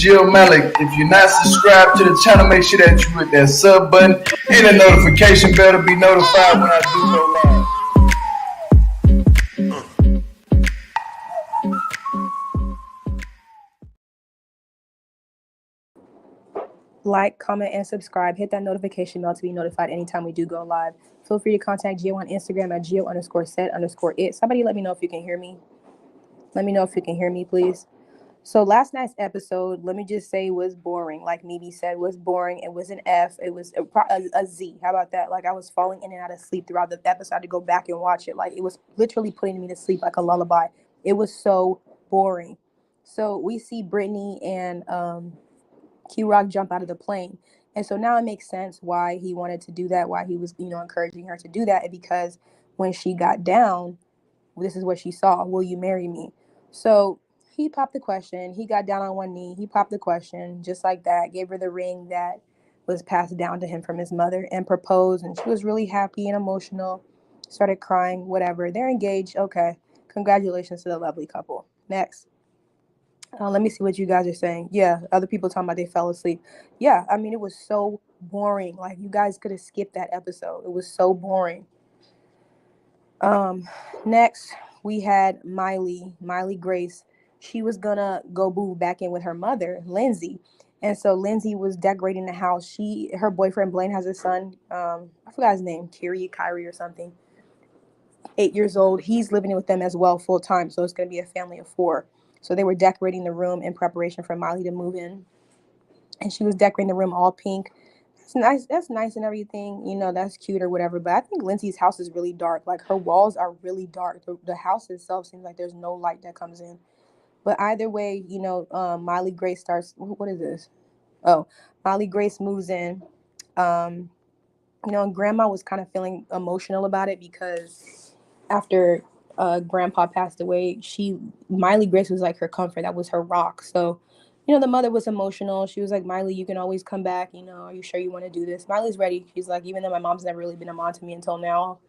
Jill Malik. If you're not subscribed to the channel, make sure that you hit that sub button and the notification bell to be notified when I do go live. Like, comment, and subscribe. Hit that notification bell to be notified anytime we do go live. Feel free to contact Gio on Instagram at Gio_set_it. Somebody let me know if you can hear me. Let me know if you can hear me, please. So last night's episode, let me just say, was boring. Like Mimi said, was boring. It was an F. It was a Z. How about that? Like I was falling in and out of sleep throughout the episode. I had to go back and watch it. Like it was literally putting me to sleep like a lullaby. It was so boring. So we see Britney and Kerok jump out of the plane. And so now it makes sense why he wanted to do that, why he was, encouraging her to do that. Because when she got down, this is what she saw. Will you marry me? So he popped the question. He got down on one knee. He popped the question just like that, gave her the ring that was passed down to him from his mother and proposed. And she was really happy and emotional, started crying, whatever. They're engaged. Okay. Congratulations to the lovely couple. Next. Let me see what you guys are saying. Yeah, other people talking about they fell asleep. Yeah, I mean, it was so boring. Like, you guys could have skipped that episode. It was so boring. Next, we had Miley Grace. She was going to go move back in with her mother, Lindsay. And so Lindsay was decorating the house. Her boyfriend, Blaine, has a son. I forgot his name, Kyrie or something. 8 years old. He's living with them as well full time. So it's going to be a family of 4. So they were decorating the room in preparation for Miley to move in. And she was decorating the room all pink. That's nice. That's nice and everything. That's cute or whatever. But I think Lindsay's house is really dark. Like, her walls are really dark. The house itself seems like there's no light that comes in. But either way, Miley Grace starts. What is this? Oh, Miley Grace moves in. And Grandma was kind of feeling emotional about it because after Grandpa passed away, Miley Grace was like her comfort. That was her rock. So, the mother was emotional. She was like, Miley, you can always come back. Are you sure you want to do this? Miley's ready. She's like, even though my mom's never really been a mom to me until now,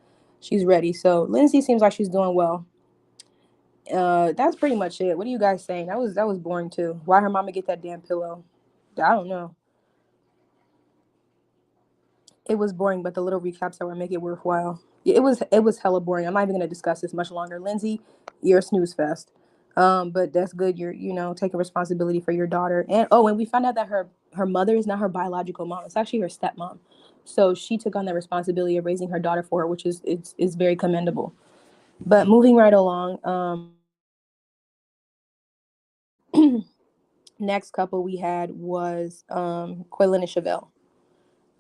she's ready. So Lindsay seems like she's doing well. That's pretty much it. What are you guys saying? That was boring too. Why her mama get that damn pillow? I don't know. It was boring, but the little recaps that would make it worthwhile. Yeah, it was hella boring. I'm not even gonna discuss this much longer. Lindsay, you're a snooze fest. But that's good. You're taking responsibility for your daughter. And we found out that her mother is not her biological mom. It's actually her stepmom. So she took on the responsibility of raising her daughter for her, which is very commendable. But moving right along, next couple we had was Quaylen and Chevelle.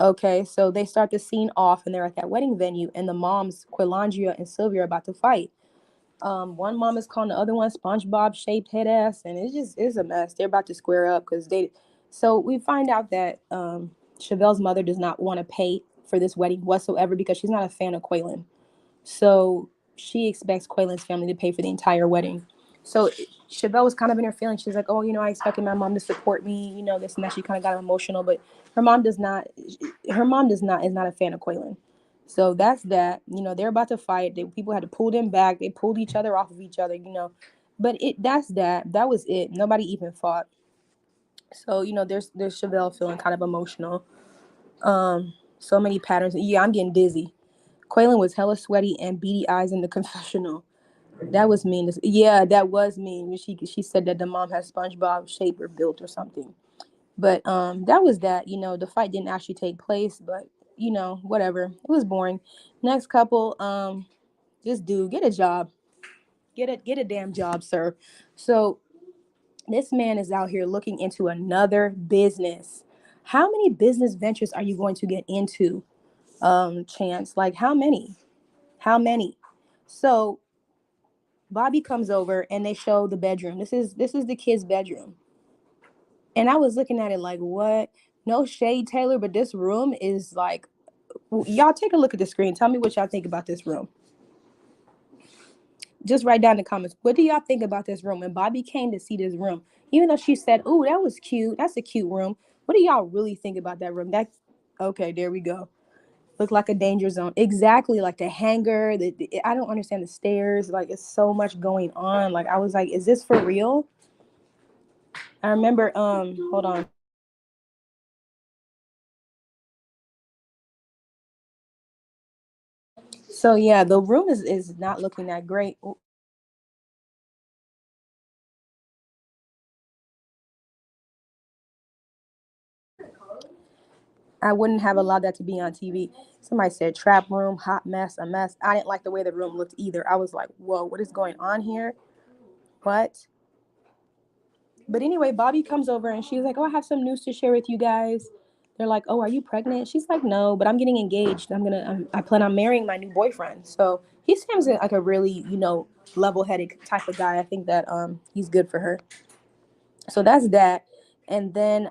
Okay, so they start the scene off and they're at that wedding venue and the moms, Quillandria and Sylvia, are about to fight. One mom is calling the other one SpongeBob shaped head ass, and it's a mess. They're about to square up so we find out that Chevelle's mother does not want to pay for this wedding whatsoever because she's not a fan of Quaylen. So she expects Quaylen's family to pay for the entire wedding. So Chevelle was kind of in her feelings. She's like, I expected my mom to support me, this and that. She kind of got emotional, but her mom is not a fan of Quaylen. So that's that. They're about to fight. People had to pull them back. They pulled each other off of each other, But that's that. That was it. Nobody even fought. So, there's Chevelle feeling kind of emotional. So many patterns. Yeah, I'm getting dizzy. Quaylen was hella sweaty and beady eyes in the confessional. That was mean. Yeah, that was mean. She said that the mom has SpongeBob shape or built or something. But that was that. The fight didn't actually take place, but whatever. It was boring. Next couple, this dude, get a job. Get a damn job, sir. So this man is out here looking into another business. How many business ventures are you going to get into, Chance? Like how many? How many? So Bobby comes over and they show the bedroom. This is the kid's bedroom. And I was looking at it like, what? No shade, Taylor, but this room is like, y'all take a look at the screen. Tell me what y'all think about this room. Just write down in the comments. What do y'all think about this room? When Bobby came to see this room, even though she said, "Ooh, that was cute. That's a cute room." What do y'all really think about that room? That's okay. There we go. Look like a danger zone. Exactly, like the hangar. I don't understand the stairs. Like it's so much going on. Like I was like, is this for real? I remember, hold on. So yeah, the room is not looking that great. I wouldn't have allowed that to be on TV. Somebody said trap room, hot mess, a mess. I didn't like the way the room looked either. I was like, whoa, what is going on here? What? But anyway, Bobby comes over and she's like, oh, I have some news to share with you guys. They're like, oh, are you pregnant? She's like, no, but I'm getting engaged. I plan on marrying my new boyfriend. So he seems like a really, level-headed type of guy. I think that he's good for her. So that's that. And then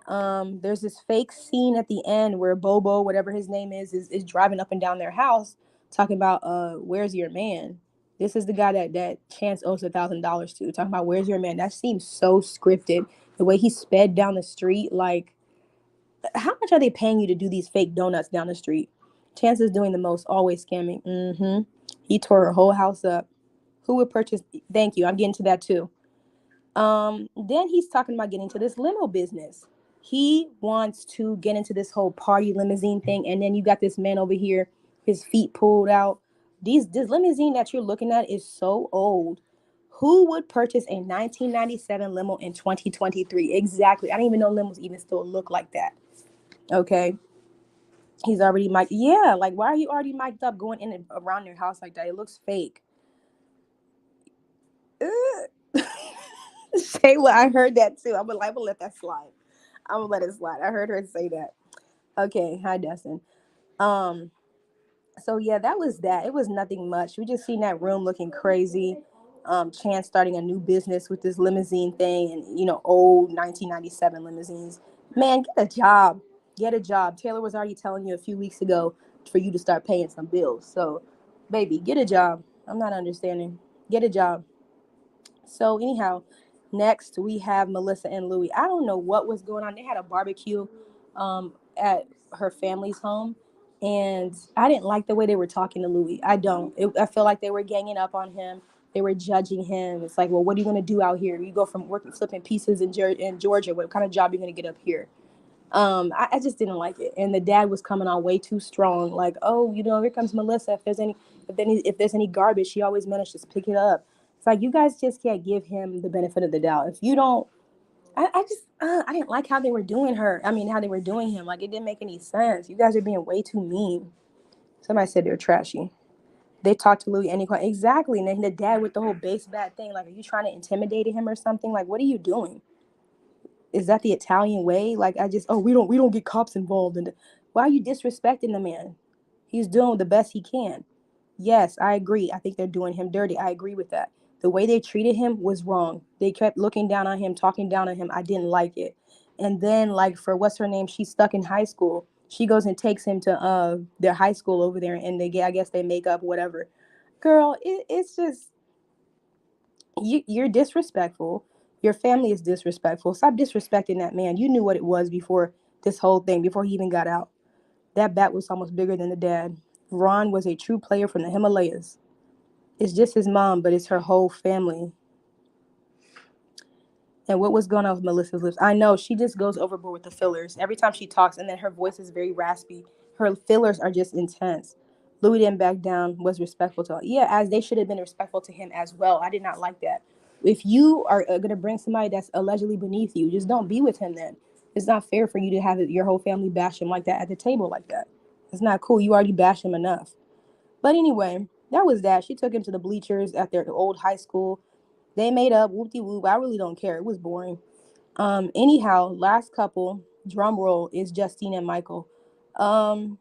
there's this fake scene at the end where Bobo, whatever his name is driving up and down their house talking about where's your man? This is the guy that Chance owes $1,000 to. Talking about where's your man? That seems so scripted. The way he sped down the street, like how much are they paying you to do these fake donuts down the street? Chance is doing the most, always scamming. He tore her whole house up. Who would purchase? Thank you. I'm getting to that too. Then he's talking about getting into this limo business. He wants to get into this whole party limousine thing, and then you got this man over here, his feet pulled out. This limousine that you're looking at is so old. Who would purchase a 1997 limo in 2023? Exactly. I didn't even know limos even still look like that. Okay. He's already mic'd. Yeah, like why are you already mic'd up going in and around your house like that? It looks fake. Shayla, I heard that too. I'm gonna let that slide. I'm gonna let it slide. I heard her say that. Okay, hi Dustin. Um, so yeah, that was that. It was nothing much. We just seen that room looking crazy. Chance starting a new business with this limousine thing, and old 1997 limousines. Man, get a job. Get a job. Taylor was already telling you a few weeks ago for you to start paying some bills. So, baby, get a job. I'm not understanding. Get a job. So anyhow, next we have Melissa and Louie. I don't know what was going on. They had a barbecue at her family's home, and I didn't like the way they were talking to Louie. I don't. I feel like they were ganging up on him. They were judging him. It's like, well, what are you going to do out here? You go from working flipping pieces in Georgia. What kind of job are you going to get up here? I just didn't like it. And the dad was coming on way too strong. Like, oh, here comes Melissa. If there's any garbage, she always manages to pick it up. It's like you guys just can't give him the benefit of the doubt. If you don't, I didn't like how they were doing her. I mean, how they were doing him. Like it didn't make any sense. You guys are being way too mean. Somebody said they're trashy. They talked to Louis exactly, and then the dad with the whole base bat thing. Like, are you trying to intimidate him or something? Like, what are you doing? Is that the Italian way? Like we don't get cops involved. And why are you disrespecting the man? He's doing the best he can. Yes, I agree. I think they're doing him dirty. I agree with that. The way they treated him was wrong. They kept looking down on him, talking down on him. I didn't like it. And then like for what's her name, she's stuck in high school. She goes and takes him to their high school over there, and I guess they make up whatever. Girl, it's just you're disrespectful. Your family is disrespectful. Stop disrespecting that man. You knew what it was before this whole thing, before he even got out. That bat was almost bigger than the dad. Ron was a true player from the Himalayas. It's just his mom, but it's her whole family. And what was going on with Melissa's lips? I know she just goes overboard with the fillers. Every time she talks, and then her voice is very raspy. Her fillers are just intense. Louis didn't back down, was respectful to her. Yeah, as they should have been respectful to him as well. I did not like that. If you are going to bring somebody that's allegedly beneath you, just don't be with him then. It's not fair for you to have your whole family bash him like that at the table like that. It's not cool. You already bashed him enough. But anyway, that was that. She took him to the bleachers at their old high school. They made up, whoop de whoop. I really don't care. It was boring. Anyhow, last couple, drum roll, is Justine and Michael. Um,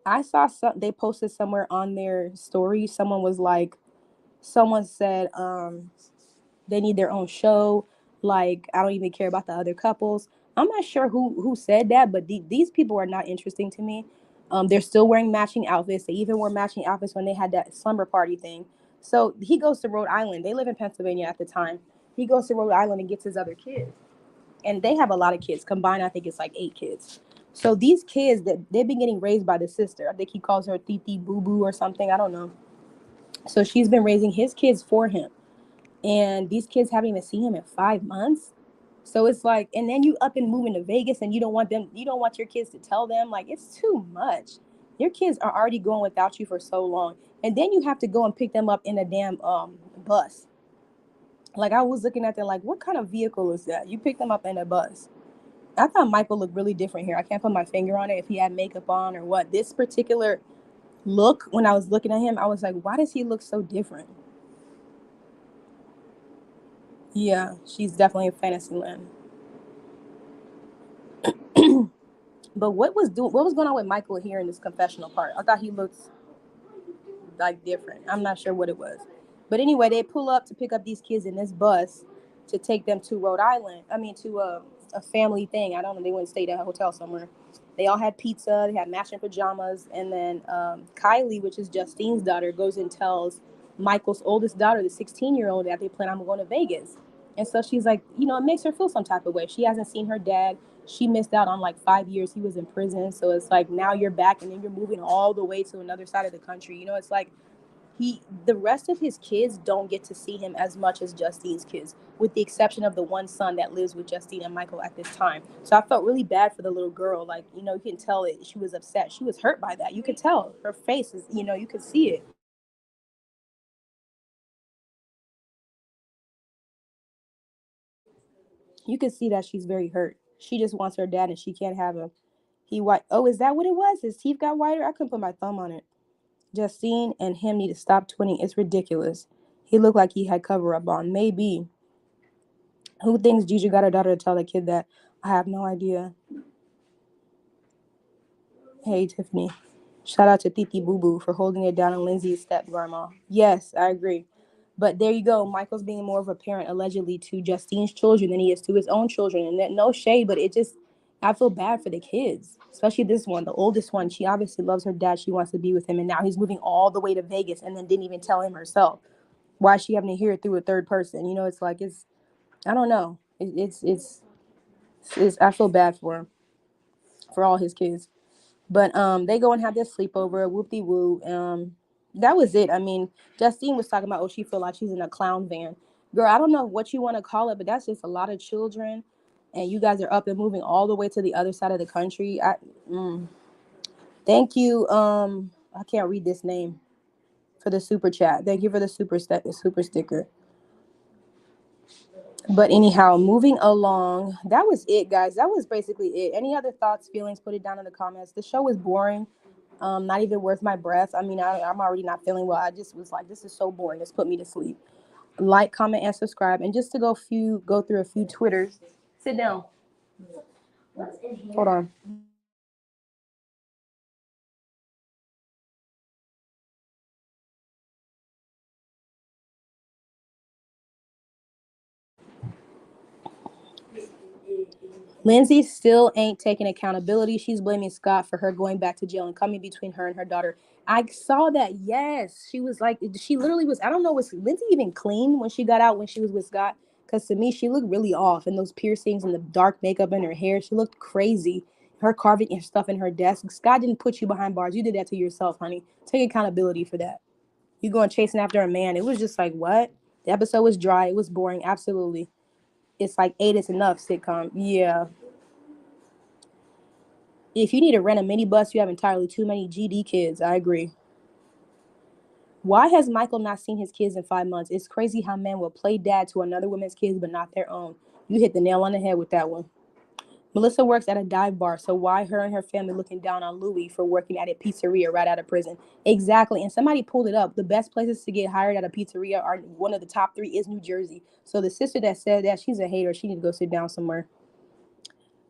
I saw they posted somewhere on their story. Someone said, they need their own show. Like, I don't even care about the other couples. I'm not sure who said that, but these people are not interesting to me. They're still wearing matching outfits. They even wore matching outfits when they had that slumber party thing. So he goes to Rhode Island. They live in Pennsylvania at the time. He goes to Rhode Island and gets his other kids. And they have a lot of kids. Combined, I think it's like 8 kids. So these kids, that they've been getting raised by the sister. I think he calls her Titi Boo Boo or something. I don't know. So she's been raising his kids for him. And these kids haven't even seen him in 5 months. So it's like, and then you up and moving to Vegas, and you don't want your kids to tell them. Like, it's too much. Your kids are already going without you for so long, and then you have to go and pick them up in a damn bus. Like, I was looking at that, like, what kind of vehicle is that? You pick them up in a bus. I thought Michael looked really different here. I can't put my finger on it if he had makeup on or what. This particular look, when I was looking at him, I was like, why does he look so different? Yeah, she's definitely a fantasy land. But what was going on with Michael here in this confessional part? I thought he looked like different. I'm not sure what it was. But anyway, they pull up to pick up these kids in this bus to take them to Rhode Island. I mean, to a family thing. I don't know. They went and stayed at a hotel somewhere. They all had pizza. They had matching pajamas. And then Kylie, which is Justine's daughter, goes and tells Michael's oldest daughter, the 16-year-old, that they plan on going to Vegas. And so she's like, you know, it makes her feel some type of way. She hasn't seen her dad. She missed out on like 5 years. He was in prison. So it's like, now you're back, and then you're moving all the way to another side of the country. You know, it's like the rest of his kids don't get to see him as much as Justine's kids, with the exception of the one son that lives with Justine and Michael at this time. So I felt really bad for the little girl. Like, you know, you can tell it. She was upset. She was hurt by that. You could tell her face is, you know, you could see it. You can see that she's very hurt. She just wants her dad, and she can't have him. He white. Oh, is that what it was? His teeth got whiter. I couldn't put my thumb on it. Justine and him need to stop twinning. It's ridiculous. He looked like he had cover up on. Maybe. Who thinks Gigi got her daughter to tell the kid that? I have no idea. Hey, Tiffany. Shout out to Titi Boo Boo for holding it down on Lindsay's step grandma. Yes, I agree. But there you go. Michael's being more of a parent, allegedly, to Justine's children than he is to his own children. And that, no shade, but it just, I feel bad for the kids, especially this one, the oldest one. She obviously loves her dad. She wants to be with him. And now he's moving all the way to Vegas and then didn't even tell him herself. Why is she having to hear it through a third person? You know, it's like, I don't know. I feel bad for him, for all his kids. But they go and have their sleepover, whoop de woo. That was it. I mean, Justine was talking about, oh, she feel like she's in a clown van. Girl, I don't know what you want to call it, but that's just a lot of children, and you guys are up and moving all the way to the other side of the country. Thank you. I can't read this name for the super chat. Thank you for the super sticker. But anyhow, moving along, that was it, guys. That was basically it. Any other thoughts, feelings, put it down in the comments. The show was boring. Not even worth my breath. I mean, I'm already not feeling well. I just was like, this is so boring. This put me to sleep. Like, comment, and subscribe. And just to go through a few Twitters. Sit down. Hold on. Lindsay still ain't taking accountability. She's blaming Scott for her going back to jail and coming between her and her daughter. I saw that. Yes. She was like, she literally was, I don't know, was Lindsay even clean when she got out when she was with Scott? Because to me, she looked really off. And those piercings and the dark makeup in her hair, she looked crazy. Her carving and stuff in her desk. Scott didn't put you behind bars. You did that to yourself, honey. Take accountability for that. You going chasing after a man. It was just like, what? The episode was dry. It was boring. Absolutely. It's like 8 is enough sitcom. Yeah. If you need to rent a minibus, you have entirely too many GD kids. I agree. Why has Michael not seen his kids in 5 months? It's crazy how men will play dad to another woman's kids, but not their own. You hit the nail on the head with that one. Melissa works at a dive bar, so why her and her family looking down on Louie for working at a pizzeria right out of prison? Exactly. And somebody pulled it up. The best places to get hired at a pizzeria are one of the top 3 is New Jersey. So the sister that said that, she's a hater. She need to go sit down somewhere.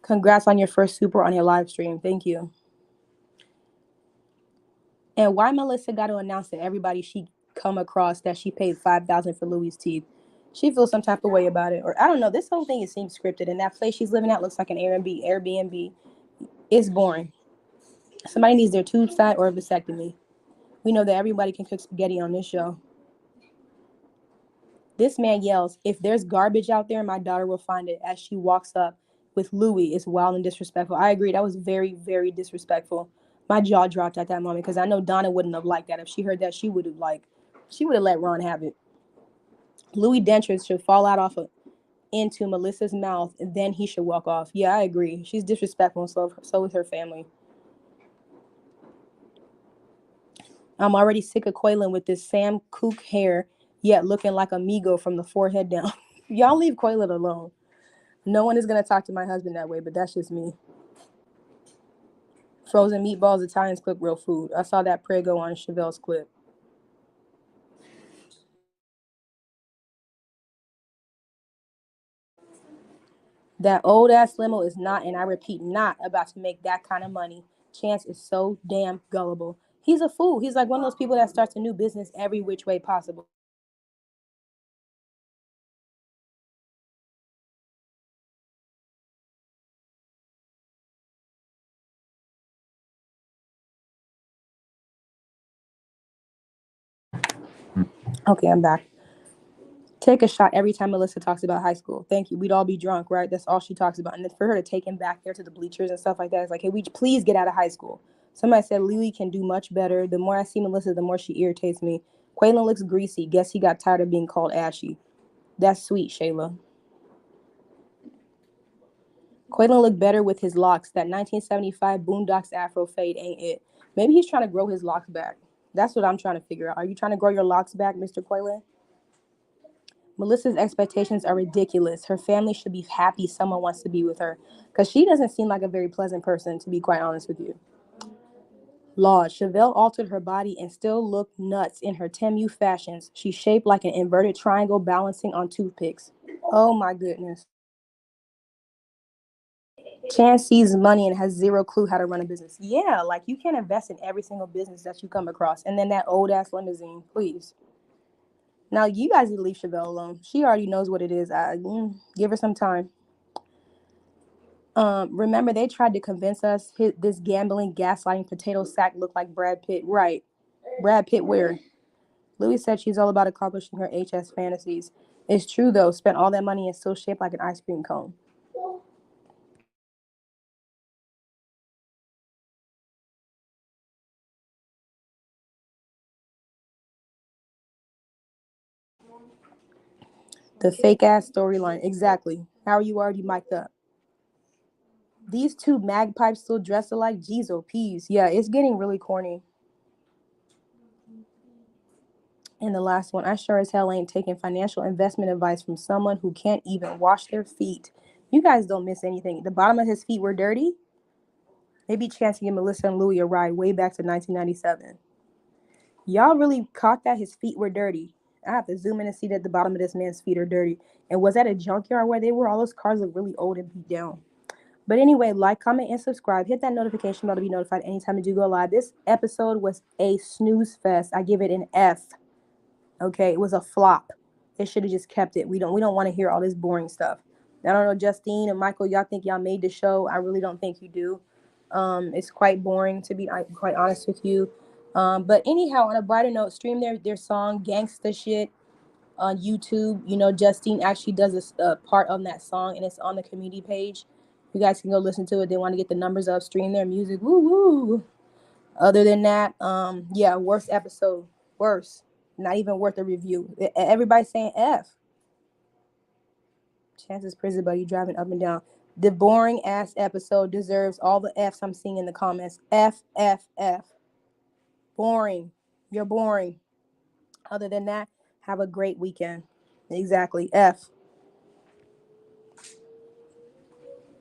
Congrats on your first super on your live stream. Thank you. And why Melissa got to announce to everybody she come across that she paid $5,000 for Louie's teeth? She feels some type of way about it, or I don't know. This whole thing, it seems scripted, and that place she's living at looks like an Airbnb. It's boring. Somebody needs their tube side or a vasectomy. We know that everybody can cook spaghetti on this show. This man yells, "If there's garbage out there, my daughter will find it," as she walks up with Louie. It's wild and disrespectful. I agree. That was very, very disrespectful. My jaw dropped at that moment because I know Donna wouldn't have liked that. If she heard that, she would have let Ron have it. Louis dentures should fall out off of into Melissa's mouth, then he should walk off. Yeah, I agree. She's disrespectful, so is her family. I'm already sick of Quaylen with this Sam Cooke hair, yet looking like a Migo from the forehead down. Y'all leave Quaylen alone. No one is going to talk to my husband that way, but that's just me. Frozen meatballs, Italians cook real food. I saw that prego on Chevelle's clip. That old ass limo is not, and I repeat, not about to make that kind of money. Chance is so damn gullible. He's a fool. He's like one of those people that starts a new business every which way possible. Okay, I'm back. Take a shot every time Melissa talks about high school. Thank you. We'd all be drunk, right? That's all she talks about. And then for her to take him back there to the bleachers and stuff like that, it's like, hey, we please get out of high school. Somebody said Louie can do much better. The more I see Melissa, the more she irritates me. Quaylen looks greasy. Guess he got tired of being called ashy. That's sweet, Shayla. Quaylen looked better with his locks. That 1975 Boondocks Afro fade ain't it. Maybe he's trying to grow his locks back. That's what I'm trying to figure out. Are you trying to grow your locks back, Mr. Quaylen? Melissa's expectations are ridiculous. Her family should be happy someone wants to be with her, because she doesn't seem like a very pleasant person, to be quite honest with you. Lord, Chevelle altered her body and still looked nuts in her Temu fashions. She's shaped like an inverted triangle balancing on toothpicks. Oh my goodness. Chance sees money and has zero clue how to run a business. Yeah, like you can't invest in every single business that you come across. And then that old ass limousine, please. Now you guys need to leave Chevelle alone. She already knows what it is. Give her some time. Remember they tried to convince us this gambling, gaslighting potato sack looked like Brad Pitt. Right. Brad Pitt where? Louie said she's all about accomplishing her HS fantasies. It's true though, spent all that money and still shaped like an ice cream cone. The fake ass storyline. Exactly. How are you already mic'd up? These two magpipes still dressed alike? Jeez, oh peas. Yeah, it's getting really corny. And the last one, I sure as hell ain't taking financial investment advice from someone who can't even wash their feet. You guys don't miss anything. The bottom of his feet were dirty. Maybe Chance to give Melissa and Louie a ride way back to 1997. Y'all really caught that his feet were dirty. I have to zoom in and see that the bottom of this man's feet are dirty. And was that a junkyard where they were? All those cars look really old and beat down. But anyway, like, comment, and subscribe. Hit that notification bell to be notified anytime I do go live. This episode was a snooze fest. I give it an F. Okay, it was a flop. They should have just kept it. We don't want to hear all this boring stuff. I don't know, Justine and Michael, y'all think y'all made the show? I really don't think you do. It's quite boring, to be quite honest with you. But anyhow, on a brighter note, stream their song "Gangsta Shit" on YouTube. You know, Justine actually does a part on that song, and it's on the community page. You guys can go listen to it. They want to get the numbers up, stream their music. Woo woo. Other than that, yeah, worst episode. Worst. Not even worth a review. Everybody's saying F. Chance's prison buddy driving up and down. The boring ass episode deserves all the F's I'm seeing in the comments. F, F, F. Boring. You're boring. Other than that, have a great weekend. Exactly. F.